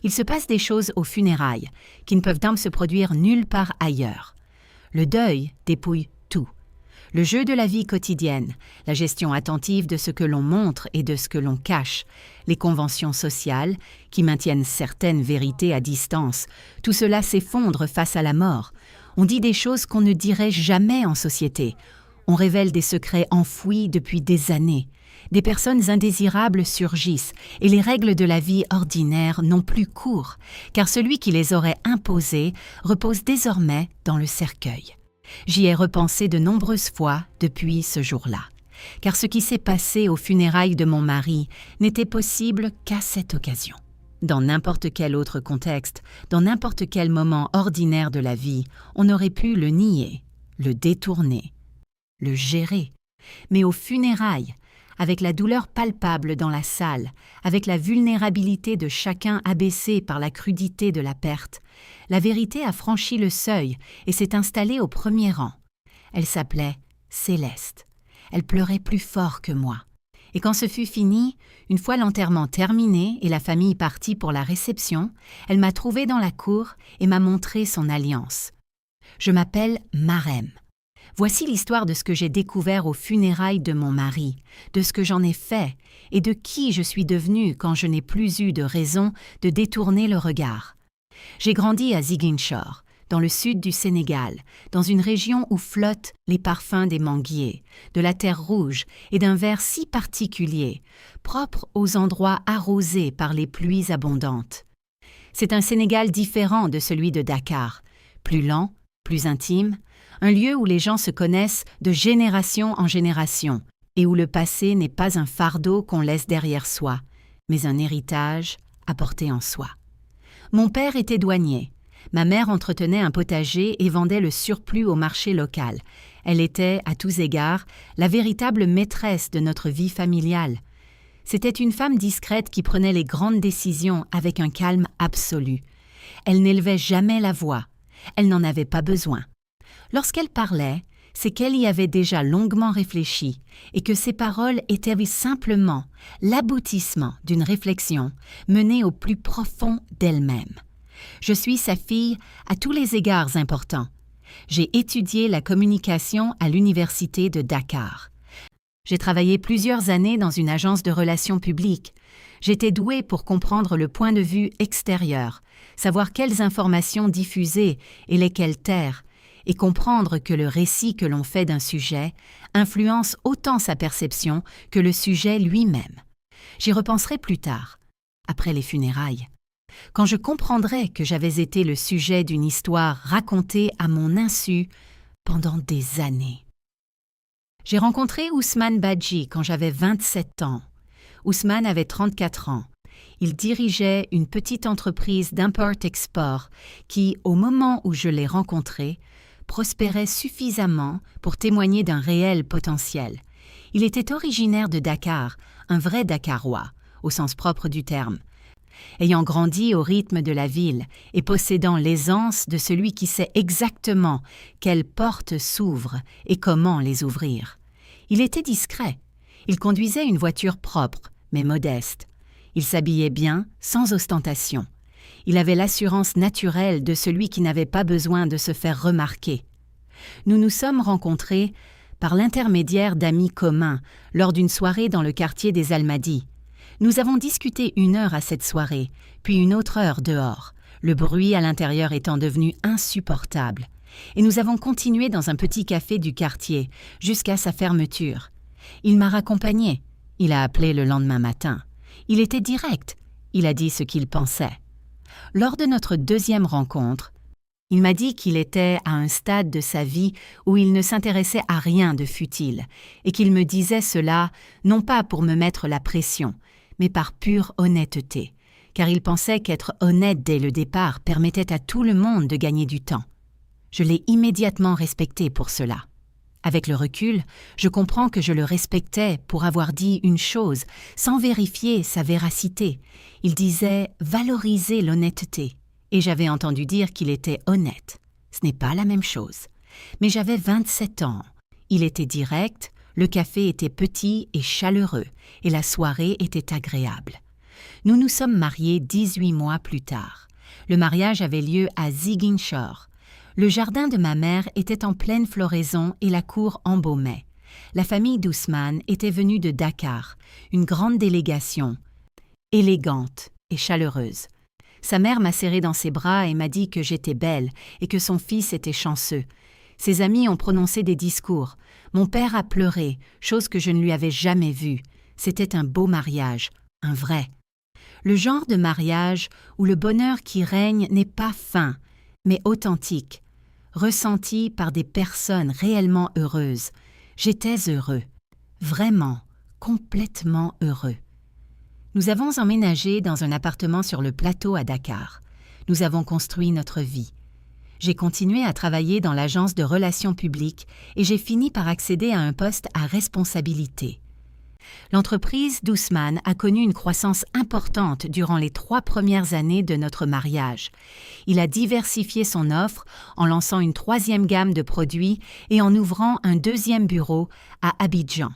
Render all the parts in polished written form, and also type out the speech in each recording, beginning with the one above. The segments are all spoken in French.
Il se passe des choses aux funérailles qui ne peuvent donc se produire nulle part ailleurs. Le deuil dépouille tout. Le jeu de la vie quotidienne, la gestion attentive de ce que l'on montre et de ce que l'on cache, les conventions sociales qui maintiennent certaines vérités à distance, tout cela s'effondre face à la mort. On dit des choses qu'on ne dirait jamais en société. On révèle des secrets enfouis depuis des années. Des personnes indésirables surgissent et les règles de la vie ordinaire n'ont plus cours, car celui qui les aurait imposées repose désormais dans le cercueil. J'y ai repensé de nombreuses fois depuis ce jour-là, car ce qui s'est passé aux funérailles de mon mari n'était possible qu'à cette occasion. Dans n'importe quel autre contexte, dans n'importe quel moment ordinaire de la vie, on aurait pu le nier, le détourner, le gérer. Mais aux funérailles, avec la douleur palpable dans la salle, avec la vulnérabilité de chacun abaissée par la crudité de la perte, la vérité a franchi le seuil et s'est installée au premier rang. Elle s'appelait Céleste. Elle pleurait plus fort que moi. Et quand ce fut fini, une fois l'enterrement terminé et la famille partie pour la réception, elle m'a trouvée dans la cour et m'a montré son alliance. Je m'appelle Marem. Voici l'histoire de ce que j'ai découvert aux funérailles de mon mari, de ce que j'en ai fait et de qui je suis devenue quand je n'ai plus eu de raison de détourner le regard. J'ai grandi à Ziguinchor, dans le sud du Sénégal, dans une région où flottent les parfums des manguiers, de la terre rouge et d'un vert si particulier, propre aux endroits arrosés par les pluies abondantes. C'est un Sénégal différent de celui de Dakar, plus lent, plus intime, un lieu où les gens se connaissent de génération en génération et où le passé n'est pas un fardeau qu'on laisse derrière soi, mais un héritage à porter en soi. Mon père était douanier. Ma mère entretenait un potager et vendait le surplus au marché local. Elle était, à tous égards, la véritable maîtresse de notre vie familiale. C'était une femme discrète qui prenait les grandes décisions avec un calme absolu. Elle n'élevait jamais la voix. Elle n'en avait pas besoin. Lorsqu'elle parlait, c'est qu'elle y avait déjà longuement réfléchi et que ses paroles étaient simplement l'aboutissement d'une réflexion menée au plus profond d'elle-même. Je suis sa fille à tous les égards importants. J'ai étudié la communication à l'université de Dakar. J'ai travaillé plusieurs années dans une agence de relations publiques. J'étais douée pour comprendre le point de vue extérieur, savoir quelles informations diffuser et lesquelles taire, et comprendre que le récit que l'on fait d'un sujet influence autant sa perception que le sujet lui-même. J'y repenserai plus tard, après les funérailles, quand je comprendrai que j'avais été le sujet d'une histoire racontée à mon insu pendant des années. J'ai rencontré Ousmane Badji quand j'avais 27 ans. Ousmane avait 34 ans. Il dirigeait une petite entreprise d'import-export qui, au moment où je l'ai rencontré, prospérait suffisamment pour témoigner d'un réel potentiel. Il était originaire de Dakar, un vrai Dakarois, au sens propre du terme. Ayant grandi au rythme de la ville et possédant l'aisance de celui qui sait exactement quelles portes s'ouvrent et comment les ouvrir. Il était discret. Il conduisait une voiture propre, mais modeste. Il s'habillait bien, sans ostentation. Il avait l'assurance naturelle de celui qui n'avait pas besoin de se faire remarquer. Nous nous sommes rencontrés par l'intermédiaire d'amis communs lors d'une soirée dans le quartier des Almadies. Nous avons discuté 1 heure à cette soirée, puis 1 autre heure dehors, le bruit à l'intérieur étant devenu insupportable. Et nous avons continué dans un petit café du quartier, jusqu'à sa fermeture. Il m'a raccompagné. Il a appelé le lendemain matin. Il était direct. Il a dit ce qu'il pensait. Lors de notre 2e rencontre, il m'a dit qu'il était à un stade de sa vie où il ne s'intéressait à rien de futile et qu'il me disait cela non pas pour me mettre la pression, mais par pure honnêteté, car il pensait qu'être honnête dès le départ permettait à tout le monde de gagner du temps. Je l'ai immédiatement respecté pour cela. Avec le recul, je comprends que je le respectais pour avoir dit une chose sans vérifier sa véracité. Il disait « valoriser l'honnêteté » et j'avais entendu dire qu'il était honnête. Ce n'est pas la même chose. Mais j'avais 27 ans. Il était direct, le café était petit et chaleureux et la soirée était agréable. Nous nous sommes mariés 18 mois plus tard. Le mariage avait lieu à Ziguinchor. Le jardin de ma mère était en pleine floraison et la cour embaumait. La famille d'Ousmane était venue de Dakar, une grande délégation, élégante et chaleureuse. Sa mère m'a serrée dans ses bras et m'a dit que j'étais belle et que son fils était chanceux. Ses amis ont prononcé des discours. Mon père a pleuré, chose que je ne lui avais jamais vue. C'était un beau mariage, un vrai. Le genre de mariage où le bonheur qui règne n'est pas fin, mais authentique, ressenti par des personnes réellement heureuses. J'étais heureux, vraiment, complètement heureux. Nous avons emménagé dans un appartement sur le plateau à Dakar. Nous avons construit notre vie. J'ai continué à travailler dans l'agence de relations publiques et j'ai fini par accéder à un poste à responsabilité. L'entreprise d'Ousmane a connu une croissance importante durant les 3 premières années de notre mariage. Il a diversifié son offre en lançant une 3e gamme de produits et en ouvrant un 2e bureau à Abidjan.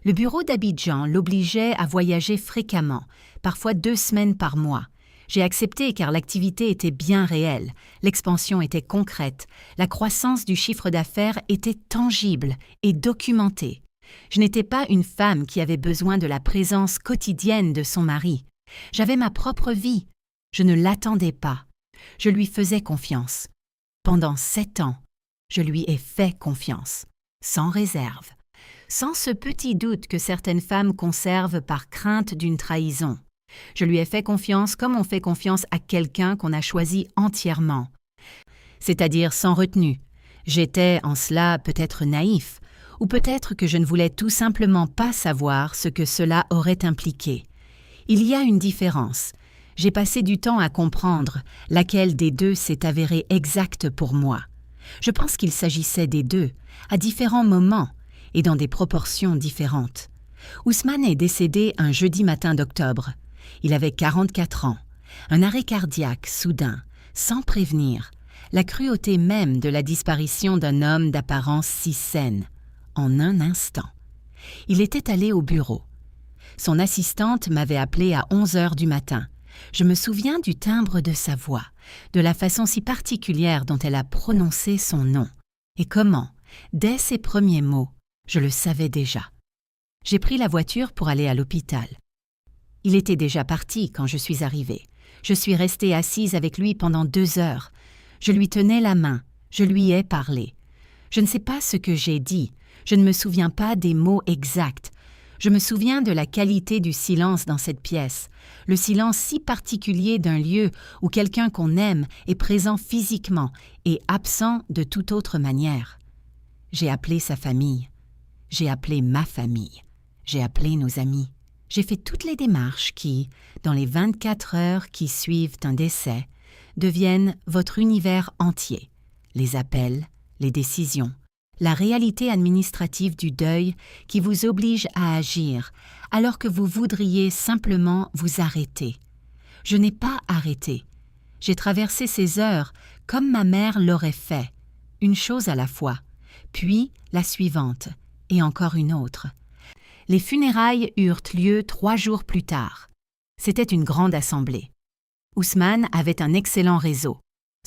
Le bureau d'Abidjan l'obligeait à voyager fréquemment, parfois 2 semaines par mois. J'ai accepté car l'activité était bien réelle, l'expansion était concrète, la croissance du chiffre d'affaires était tangible et documentée. Je n'étais pas une femme qui avait besoin de la présence quotidienne de son mari. J'avais ma propre vie. Je ne l'attendais pas. Je lui faisais confiance. Pendant 7 ans, je lui ai fait confiance, sans réserve, sans ce petit doute que certaines femmes conservent par crainte d'une trahison. Je lui ai fait confiance comme on fait confiance à quelqu'un qu'on a choisi entièrement, c'est-à-dire sans retenue. J'étais en cela peut-être naïf, ou peut-être que je ne voulais tout simplement pas savoir ce que cela aurait impliqué. Il y a une différence. J'ai passé du temps à comprendre laquelle des deux s'est avérée exacte pour moi. Je pense qu'il s'agissait des deux, à différents moments et dans des proportions différentes. Ousmane est décédé un jeudi matin d'octobre. Il avait 44 ans. Un arrêt cardiaque soudain, sans prévenir, la cruauté même de la disparition d'un homme d'apparence si saine. En un instant. Il était allé au bureau. Son assistante m'avait appelé à 11 heures du matin. Je me souviens du timbre de sa voix, de la façon si particulière dont elle a prononcé son nom. Et comment, dès ses premiers mots, je le savais déjà. J'ai pris la voiture pour aller à l'hôpital. Il était déjà parti quand je suis arrivée. Je suis restée assise avec lui pendant 2 heures. Je lui tenais la main, je lui ai parlé. Je ne sais pas ce que j'ai dit. Je ne me souviens pas des mots exacts. Je me souviens de la qualité du silence dans cette pièce, le silence si particulier d'un lieu où quelqu'un qu'on aime est présent physiquement et absent de toute autre manière. J'ai appelé sa famille. J'ai appelé ma famille. J'ai appelé nos amis. J'ai fait toutes les démarches qui, dans les 24 heures qui suivent un décès, deviennent votre univers entier. Les appels, les décisions, la réalité administrative du deuil qui vous oblige à agir alors que vous voudriez simplement vous arrêter. Je n'ai pas arrêté. J'ai traversé ces heures comme ma mère l'aurait fait, une chose à la fois, puis la suivante, et encore une autre. Les funérailles eurent lieu 3 jours plus tard. C'était une grande assemblée. Ousmane avait un excellent réseau.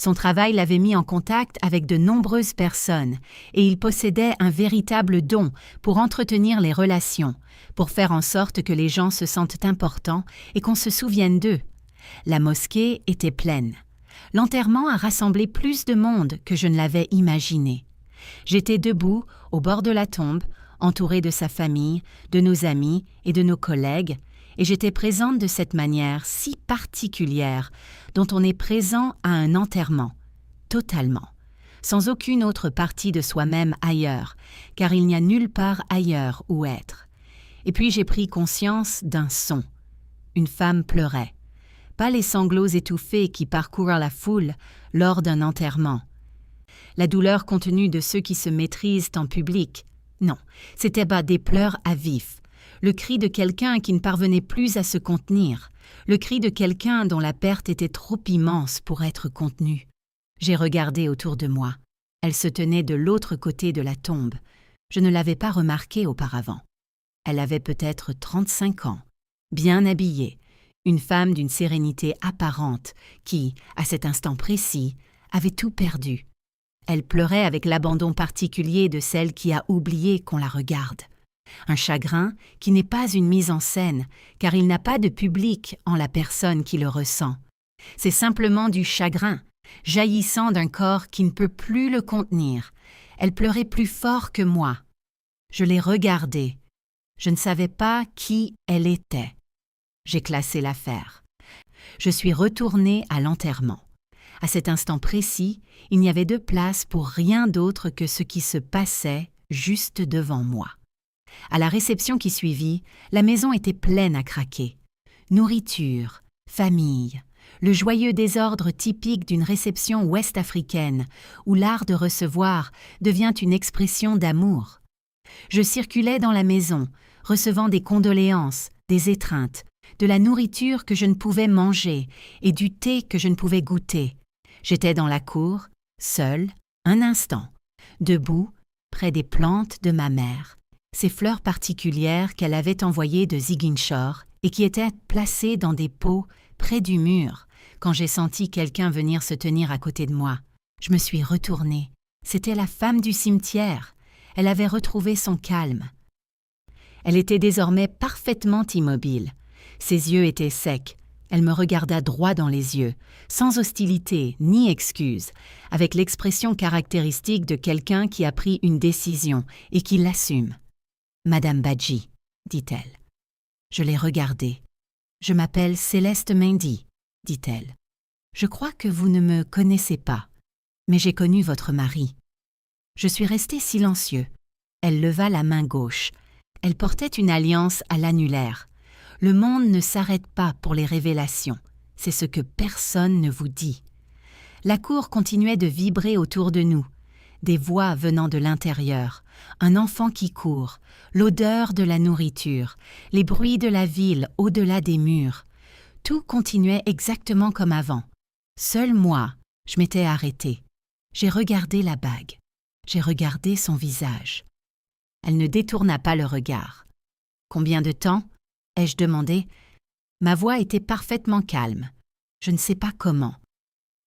Son travail l'avait mis en contact avec de nombreuses personnes et il possédait un véritable don pour entretenir les relations, pour faire en sorte que les gens se sentent importants et qu'on se souvienne d'eux. La mosquée était pleine. L'enterrement a rassemblé plus de monde que je ne l'avais imaginé. J'étais debout, au bord de la tombe, entourée de sa famille, de nos amis et de nos collègues, et j'étais présente de cette manière si particulière dont on est présent à un enterrement, totalement, sans aucune autre partie de soi-même ailleurs, car il n'y a nulle part ailleurs où être. Et puis j'ai pris conscience d'un son. Une femme pleurait. Pas les sanglots étouffés qui parcourent la foule lors d'un enterrement. La douleur contenue de ceux qui se maîtrisent en public. Non, c'était des pleurs à vif. Le cri de quelqu'un qui ne parvenait plus à se contenir, le cri de quelqu'un dont la perte était trop immense pour être contenue. J'ai regardé autour de moi. Elle se tenait de l'autre côté de la tombe. Je ne l'avais pas remarquée auparavant. Elle avait peut-être 35 ans, bien habillée, une femme d'une sérénité apparente qui, à cet instant précis, avait tout perdu. Elle pleurait avec l'abandon particulier de celle qui a oublié qu'on la regarde. Un chagrin qui n'est pas une mise en scène, car il n'a pas de public en la personne qui le ressent. C'est simplement du chagrin, jaillissant d'un corps qui ne peut plus le contenir. Elle pleurait plus fort que moi. Je l'ai regardée. Je ne savais pas qui elle était. J'ai classé l'affaire. Je suis retournée à l'enterrement. À cet instant précis, il n'y avait de place pour rien d'autre que ce qui se passait juste devant moi. À la réception qui suivit, la maison était pleine à craquer. Nourriture, famille, le joyeux désordre typique d'une réception ouest-africaine, où l'art de recevoir devient une expression d'amour. Je circulais dans la maison, recevant des condoléances, des étreintes, de la nourriture que je ne pouvais manger et du thé que je ne pouvais goûter. J'étais dans la cour, seule, un instant, debout, près des plantes de ma mère, ces fleurs particulières qu'elle avait envoyées de Ziguinchor et qui étaient placées dans des pots près du mur, quand j'ai senti quelqu'un venir se tenir à côté de moi. Je me suis retournée. C'était la femme du cimetière. Elle avait retrouvé son calme. Elle était désormais parfaitement immobile. Ses yeux étaient secs. Elle me regarda droit dans les yeux, sans hostilité ni excuse, avec l'expression caractéristique de quelqu'un qui a pris une décision et qui l'assume. « Madame Badji », dit-elle. Je l'ai regardée. « Je m'appelle Céleste Mendy », dit-elle. « Je crois que vous ne me connaissez pas, mais j'ai connu votre mari. » Je suis resté silencieux. Elle leva la main gauche. Elle portait une alliance à l'annulaire. Le monde ne s'arrête pas pour les révélations. C'est ce que personne ne vous dit. La cour continuait de vibrer autour de nous. Des voix venant de l'intérieur, un enfant qui court, l'odeur de la nourriture, les bruits de la ville au-delà des murs. Tout continuait exactement comme avant. Seul moi, je m'étais arrêtée. J'ai regardé la bague. J'ai regardé son visage. Elle ne détourna pas le regard. « Combien de temps ?» ai-je demandé. Ma voix était parfaitement calme. Je ne sais pas comment.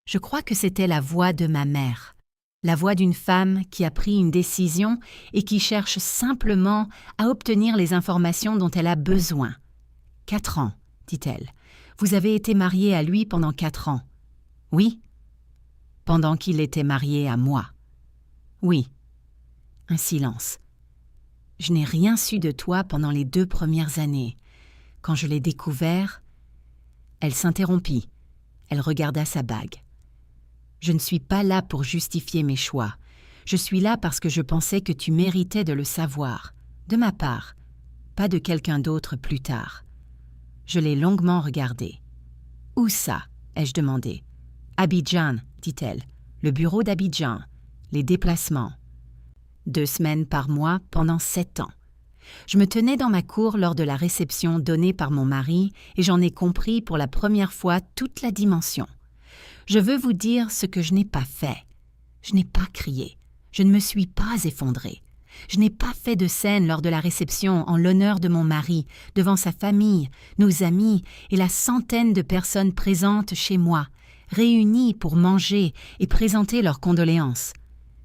Je crois que c'était la voix de ma mère, la voix d'une femme qui a pris une décision et qui cherche simplement à obtenir les informations dont elle a besoin. « 4 ans, dit-elle. Vous avez été marié à lui pendant 4 ans. Oui. Pendant qu'il était marié à moi. Oui. Un silence. Je n'ai rien su de toi pendant les 2 premières années. Quand je l'ai découvert, elle s'interrompit. Elle regarda sa bague. Je ne suis pas là pour justifier mes choix. Je suis là parce que je pensais que tu méritais de le savoir, de ma part, pas de quelqu'un d'autre plus tard. Je l'ai longuement regardé. « Où ça ?» ai-je demandé. « Abidjan, dit-elle. Le bureau d'Abidjan. Les déplacements. 2 semaines par mois pendant 7 ans. Je me tenais dans ma cour lors de la réception donnée par mon mari et j'en ai compris pour la première fois toute la dimension. Je veux vous dire ce que je n'ai pas fait. Je n'ai pas crié. Je ne me suis pas effondrée. Je n'ai pas fait de scène lors de la réception en l'honneur de mon mari, devant sa famille, nos amis et la centaine de personnes présentes chez moi, réunies pour manger et présenter leurs condoléances.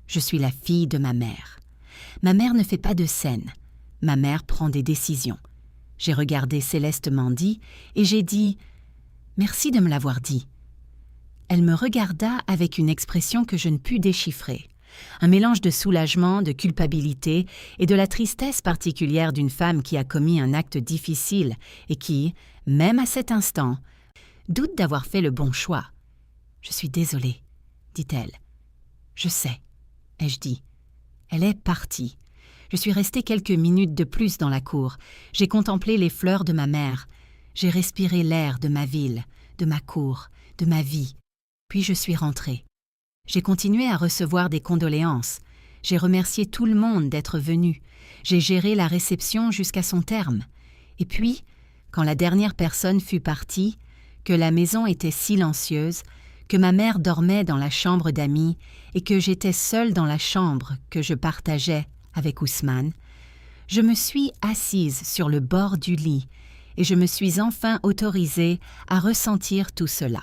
Je suis la fille de ma mère. Ma mère ne fait pas de scène. Ma mère prend des décisions. J'ai regardé Céleste Mendy et j'ai dit « Merci de me l'avoir dit ». Elle me regarda avec une expression que je ne pus déchiffrer. Un mélange de soulagement, de culpabilité et de la tristesse particulière d'une femme qui a commis un acte difficile et qui, même à cet instant, doute d'avoir fait le bon choix. « Je suis désolée, » dit-elle. « Je sais, » ai-je dit. Elle est partie. Je suis restée quelques minutes de plus dans la cour. J'ai contemplé les fleurs de ma mère. J'ai respiré l'air de ma ville, de ma cour, de ma vie. Puis je suis rentrée. J'ai continué à recevoir des condoléances. J'ai remercié tout le monde d'être venu. J'ai géré la réception jusqu'à son terme. Et puis, quand la dernière personne fut partie, que la maison était silencieuse, que ma mère dormait dans la chambre d'amis et que j'étais seule dans la chambre que je partageais avec Ousmane, je me suis assise sur le bord du lit et je me suis enfin autorisée à ressentir tout cela.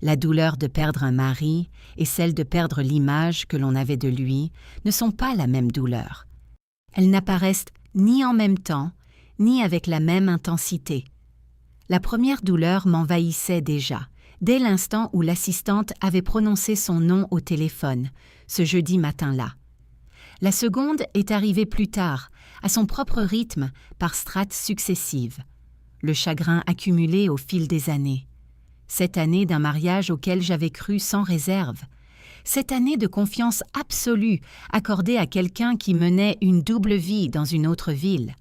La douleur de perdre un mari et celle de perdre l'image que l'on avait de lui ne sont pas la même douleur. Elles n'apparaissent ni en même temps, ni avec la même intensité. La première douleur m'envahissait déjà, dès l'instant où l'assistante avait prononcé son nom au téléphone, ce jeudi matin-là. La seconde est arrivée plus tard, à son propre rythme, par strates successives. Le chagrin accumulé au fil des années. Cette année d'un mariage auquel j'avais cru sans réserve. Cette année de confiance absolue accordée à quelqu'un qui menait une double vie dans une autre ville.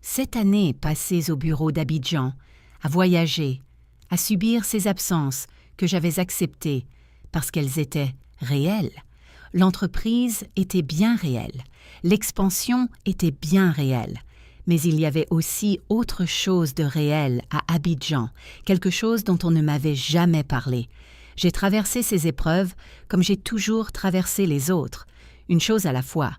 Cette année passée au bureau d'Abidjan, à voyager, à subir ces absences que j'avais acceptées parce qu'elles étaient réelles. L'entreprise était bien réelle, l'expansion était bien réelle, mais il y avait aussi autre chose de réel à Abidjan, quelque chose dont on ne m'avait jamais parlé. J'ai traversé ces épreuves comme j'ai toujours traversé les autres, une chose à la fois.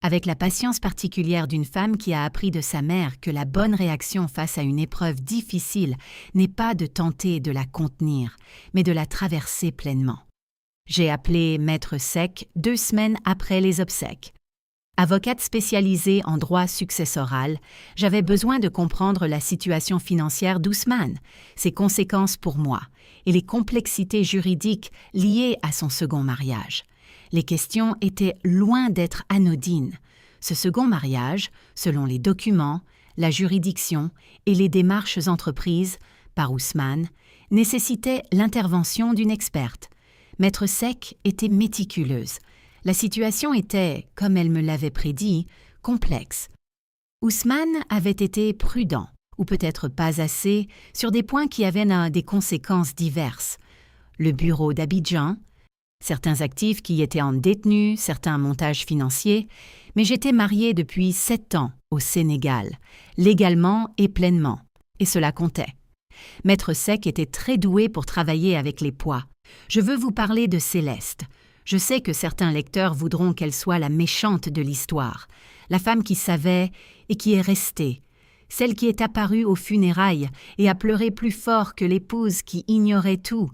Avec la patience particulière d'une femme qui a appris de sa mère que la bonne réaction face à une épreuve difficile n'est pas de tenter de la contenir, mais de la traverser pleinement. J'ai appelé Maître Sec 2 semaines après les obsèques. Avocate spécialisée en droit successoral, j'avais besoin de comprendre la situation financière d'Ousmane, ses conséquences pour moi et les complexités juridiques liées à son second mariage. Les questions étaient loin d'être anodines. Ce second mariage, selon les documents, la juridiction et les démarches entreprises par Ousmane, nécessitait l'intervention d'une experte. Maître Sec était méticuleuse. La situation était, comme elle me l'avait prédit, complexe. Ousmane avait été prudent, ou peut-être pas assez, sur des points qui avaient des conséquences diverses. Le bureau d'Abidjan, certains actifs qui étaient en détenus, certains montages financiers, mais j'étais mariée depuis 7 ans au Sénégal, légalement et pleinement, et cela comptait. Maître Sec était très doué pour travailler avec les poids. Je veux vous parler de Céleste. Je sais que certains lecteurs voudront qu'elle soit la méchante de l'histoire, la femme qui savait et qui est restée, celle qui est apparue aux funérailles et a pleuré plus fort que l'épouse qui ignorait tout.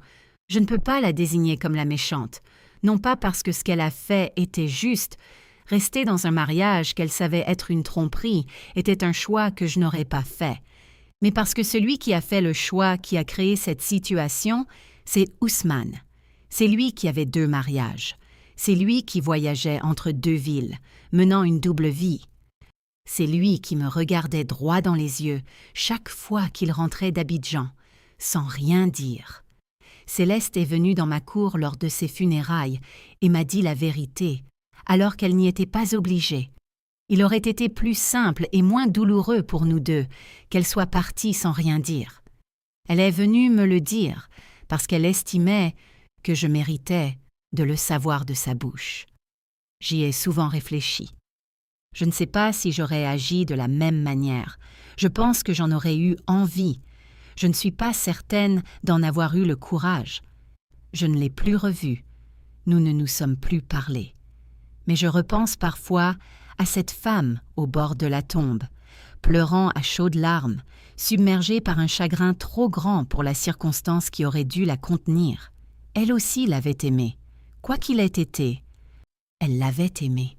Je ne peux pas la désigner comme la méchante, non pas parce que ce qu'elle a fait était juste. Rester dans un mariage qu'elle savait être une tromperie était un choix que je n'aurais pas fait, mais parce que celui qui a fait le choix qui a créé cette situation, c'est Ousmane. C'est lui qui avait 2 mariages. C'est lui qui voyageait entre 2 villes, menant une double vie. C'est lui qui me regardait droit dans les yeux chaque fois qu'il rentrait d'Abidjan, sans rien dire. Céleste est venue dans ma cour lors de ses funérailles et m'a dit la vérité, alors qu'elle n'y était pas obligée. Il aurait été plus simple et moins douloureux pour nous deux qu'elle soit partie sans rien dire. Elle est venue me le dire parce qu'elle estimait que je méritais de le savoir de sa bouche. J'y ai souvent réfléchi. Je ne sais pas si j'aurais agi de la même manière. Je pense que j'en aurais eu envie. Je ne suis pas certaine d'en avoir eu le courage. Je ne l'ai plus revu. Nous ne nous sommes plus parlé. Mais je repense parfois à cette femme au bord de la tombe, pleurant à chaudes larmes, submergée par un chagrin trop grand pour la circonstance qui aurait dû la contenir. Elle aussi l'avait aimé. Quoi qu'il ait été, elle l'avait aimé.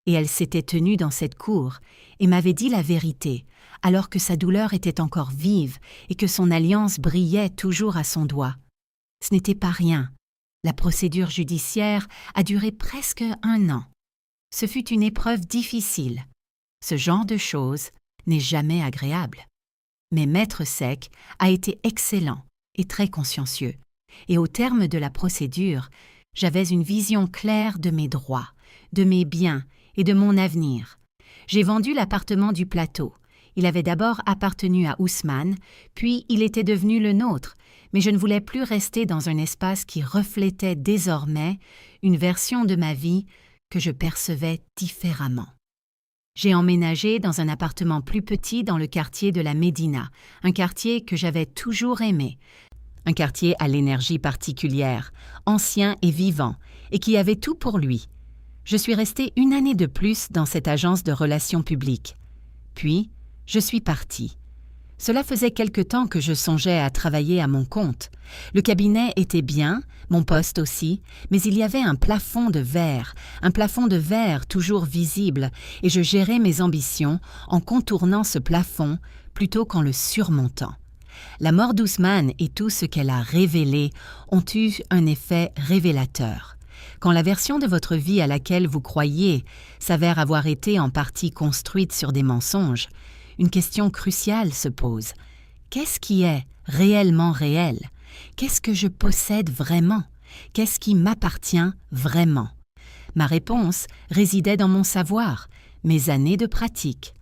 Et elle s'était tenue dans cette cour et m'avait dit la vérité, alors que sa douleur était encore vive et que son alliance brillait toujours à son doigt. Ce n'était pas rien. La procédure judiciaire a duré presque 1 an. Ce fut une épreuve difficile. Ce genre de choses n'est jamais agréable. Mais Maître Sec a été excellent et très consciencieux. Et au terme de la procédure, j'avais une vision claire de mes droits, de mes biens et de mon avenir. J'ai vendu l'appartement du plateau. Il avait d'abord appartenu à Ousmane, puis il était devenu le nôtre, mais je ne voulais plus rester dans un espace qui reflétait désormais une version de ma vie que je percevais différemment. J'ai emménagé dans un appartement plus petit dans le quartier de la Médina, un quartier que j'avais toujours aimé, un quartier à l'énergie particulière, ancien et vivant, et qui avait tout pour lui. Je suis restée 1 année de plus dans cette agence de relations publiques. Puis, je suis partie. Cela faisait quelque temps que je songeais à travailler à mon compte. Le cabinet était bien, mon poste aussi, mais il y avait un plafond de verre toujours visible, et je gérais mes ambitions en contournant ce plafond plutôt qu'en le surmontant. La mort d'Ousmane et tout ce qu'elle a révélé ont eu un effet révélateur. Quand la version de votre vie à laquelle vous croyez s'avère avoir été en partie construite sur des mensonges, une question cruciale se pose. Qu'est-ce qui est réellement réel? Qu'est-ce que je possède vraiment? Qu'est-ce qui m'appartient vraiment? Ma réponse résidait dans mon savoir, mes années de pratique.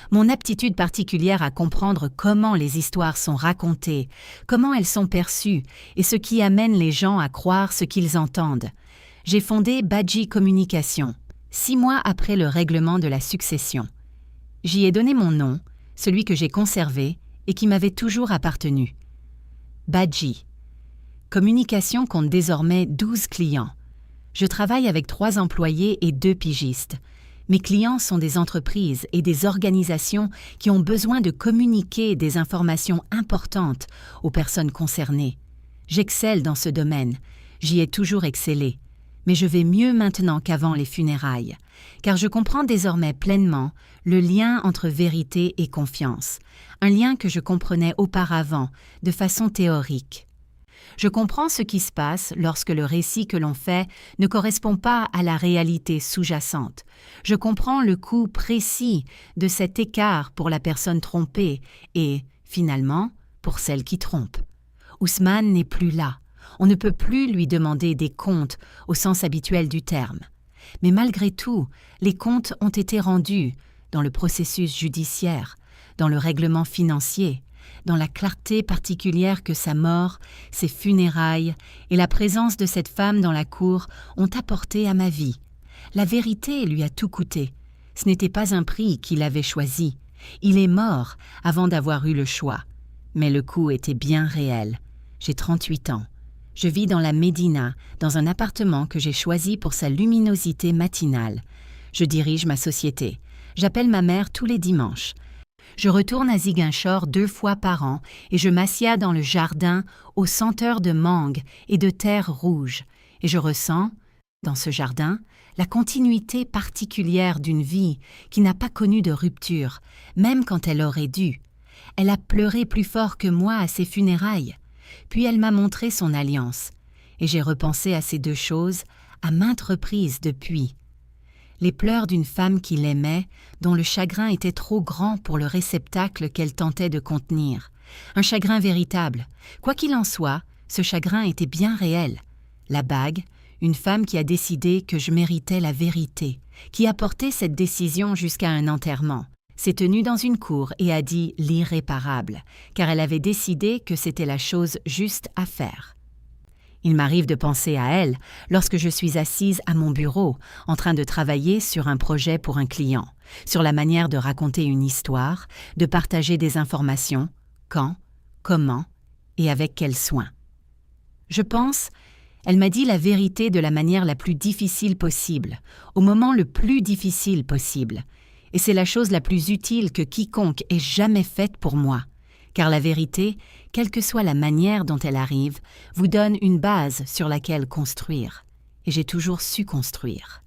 Mon aptitude particulière à comprendre comment les histoires sont racontées, comment elles sont perçues et ce qui amène les gens à croire ce qu'ils entendent. J'ai fondé Badji Communication, 6 mois après le règlement de la succession. J'y ai donné mon nom, celui que j'ai conservé et qui m'avait toujours appartenu. Badji. Communication compte désormais 12 clients. Je travaille avec 3 employés et 2 pigistes. Mes clients sont des entreprises et des organisations qui ont besoin de communiquer des informations importantes aux personnes concernées. J'excelle dans ce domaine. J'y ai toujours excellé. Mais je vais mieux maintenant qu'avant les funérailles, car je comprends désormais pleinement le lien entre vérité et confiance, un lien que je comprenais auparavant de façon théorique. Je comprends ce qui se passe lorsque le récit que l'on fait ne correspond pas à la réalité sous-jacente. Je comprends le coût précis de cet écart pour la personne trompée et, finalement, pour celle qui trompe. Ousmane n'est plus là. On ne peut plus lui demander des comptes au sens habituel du terme. Mais malgré tout, les comptes ont été rendus dans le processus judiciaire, dans le règlement financier, dans la clarté particulière que sa mort, ses funérailles et la présence de cette femme dans la cour ont apporté à ma vie. La vérité lui a tout coûté. Ce n'était pas un prix qu'il avait choisi. Il est mort avant d'avoir eu le choix. Mais le coût était bien réel. J'ai 38 ans. Je vis dans la Médina, dans un appartement que j'ai choisi pour sa luminosité matinale. Je dirige ma société. J'appelle ma mère tous les dimanches. Je retourne à Ziguinchor 2 fois par an et je m'assieds dans le jardin aux senteurs de mangue et de terre rouge. Et je ressens, dans ce jardin, la continuité particulière d'une vie qui n'a pas connu de rupture, même quand elle aurait dû. Elle a pleuré plus fort que moi à ses funérailles. Puis elle m'a montré son alliance, et j'ai repensé à ces 2 choses à maintes reprises depuis. Les pleurs d'une femme qui l'aimait, dont le chagrin était trop grand pour le réceptacle qu'elle tentait de contenir. Un chagrin véritable. Quoi qu'il en soit, ce chagrin était bien réel. La bague, une femme qui a décidé que je méritais la vérité, qui a porté cette décision jusqu'à un enterrement. S'est tenue dans une cour et a dit l'irréparable, car elle avait décidé que c'était la chose juste à faire. Il m'arrive de penser à elle lorsque je suis assise à mon bureau, en train de travailler sur un projet pour un client, sur la manière de raconter une histoire, de partager des informations, quand, comment et avec quel soin. Je pense, elle m'a dit la vérité de la manière la plus difficile possible, au moment le plus difficile possible. Et c'est la chose la plus utile que quiconque ait jamais faite pour moi, car la vérité, quelle que soit la manière dont elle arrive, vous donne une base sur laquelle construire. Et j'ai toujours su construire.